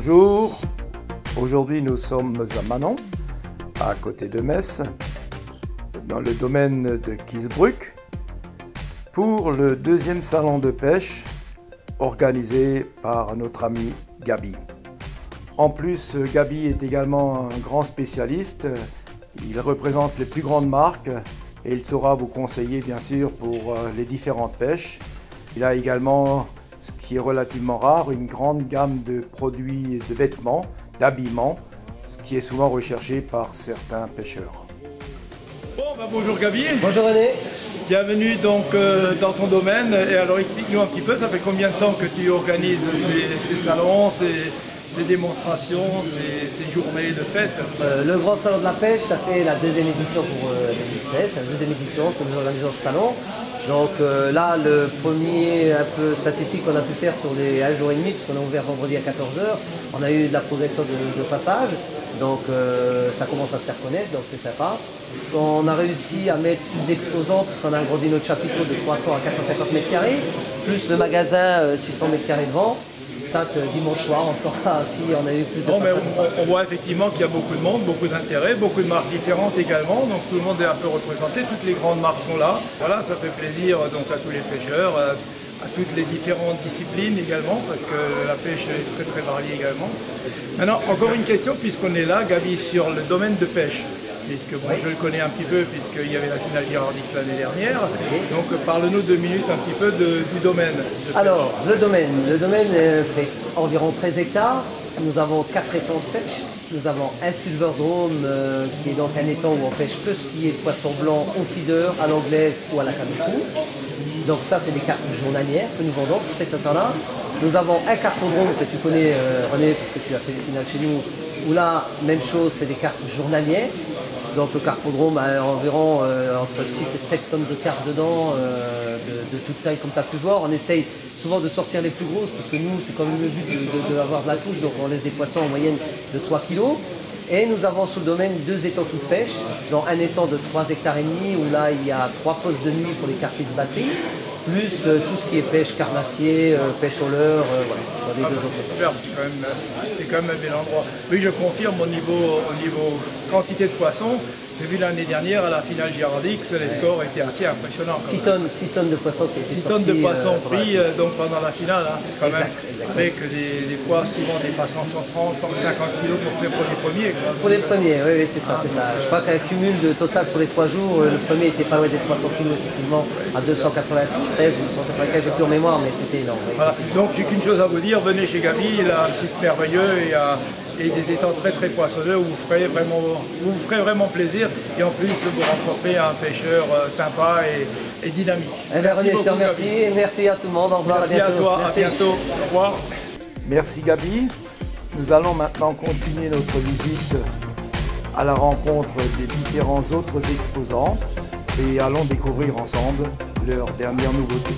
Bonjour, aujourd'hui nous sommes à Manon, à côté de Metz, dans le domaine de Kiesbrück, pour le deuxième salon de pêche organisé par notre ami Gaby. En plus, Gaby est également un grand spécialiste, il représente les plus grandes marques et il saura vous conseiller bien sûr pour les différentes pêches. Il a également, ce qui est relativement rare, une grande gamme de produits de vêtements, d'habillement, ce qui est souvent recherché par certains pêcheurs. Bon, bonjour Gaby. Bonjour René. Bienvenue donc dans ton domaine. Et alors explique-nous un petit peu, ça fait combien de temps que tu organises ces salons, ces démonstrations, ces journées de fête? Le Grand Salon de la Pêche, ça fait la deuxième édition pour 2016, c'est la deuxième édition que nous organisons ce salon. Donc là, le premier un peu statistique qu'on a pu faire sur les 1 jour et demi, puisqu'on a ouvert vendredi à 14 h, on a eu de la progression de passage. Donc ça commence à se faire connaître, donc c'est sympa. On a réussi à mettre plus d'exposants, puisqu'on a agrandi notre chapiteau de 300 à 450 mètres carrés, plus le magasin 600 mètres carrés de vente. Peut-être dimanche soir, on saura si on a eu plus de passage. On voit effectivement qu'il y a beaucoup de monde, beaucoup d'intérêt, beaucoup de marques différentes également. Donc tout le monde est un peu représenté, toutes les grandes marques sont là. Voilà, ça fait plaisir donc à tous les pêcheurs, à toutes les différentes disciplines également, parce que la pêche est très très variée également. Maintenant, encore une question, puisqu'on est là, Gaby, sur le domaine de pêche. Puisque bon, je le connais un petit peu, puisqu'il y avait la finale Girardique l'année dernière. Donc parle-nous 2 minutes un petit peu du domaine. Alors, le domaine fait environ 13 hectares. Nous avons 4 étangs de pêche. Nous avons un Silver Dome, qui est donc un étang où on pêche que ce qui est poisson blanc au feeder, à l'anglaise ou à la canne. Donc ça, c'est des cartes journalières que nous vendons pour cet étang-là. Nous avons un carpodrome que tu connais, René, parce que tu as fait les finales chez nous, où là, même chose, c'est des cartes journalières. Donc le carpodrome a environ entre 6 et 7 tonnes de cartes dedans, de toute taille comme tu as pu voir. On essaye souvent de sortir les plus grosses, parce que nous, c'est quand même le but d'avoir de la touche, donc on laisse des poissons en moyenne de 3 kg. Et nous avons sous le domaine 2 étangs de pêche, dont un étang de 3 hectares et demi, où là il y a 3 postes de nuit pour les carpistes batteries, plus tout ce qui est pêche carnassier, pêche au leurre, voilà, dans les deux autres. Super, c'est quand même un bel endroit. Oui, je confirme au niveau quantité de poissons. J'ai vu l'année dernière à la finale Girardique, les scores étaient assez impressionnants. 6 tonnes de poissons qui étaient 6 tonnes de poissons pris voilà. Donc pendant la finale, hein, c'est quand même avec des poids souvent dépassant 130, 150 kg pour les premiers. Quoi. Pour les premiers, oui, c'est ça, c'est ça. Je crois qu'un cumul de total sur les 3 jours, le premier était pas loin des 300 kg effectivement, à 293 ou 295, j'ai plus en mémoire, mais c'était énorme. Oui. Voilà. Donc j'ai qu'une chose à vous dire, venez chez Gaby, il a un site merveilleux et des étangs très très poissonneux où vous ferez vraiment plaisir et en plus vous rencontrez un pêcheur sympa et dynamique. René, je te remercie et merci à tout le monde. Au revoir, merci à toi, à bientôt. Au revoir. Merci Gaby. Nous allons maintenant continuer notre visite à la rencontre des différents autres exposants et allons découvrir ensemble leurs dernières nouveautés.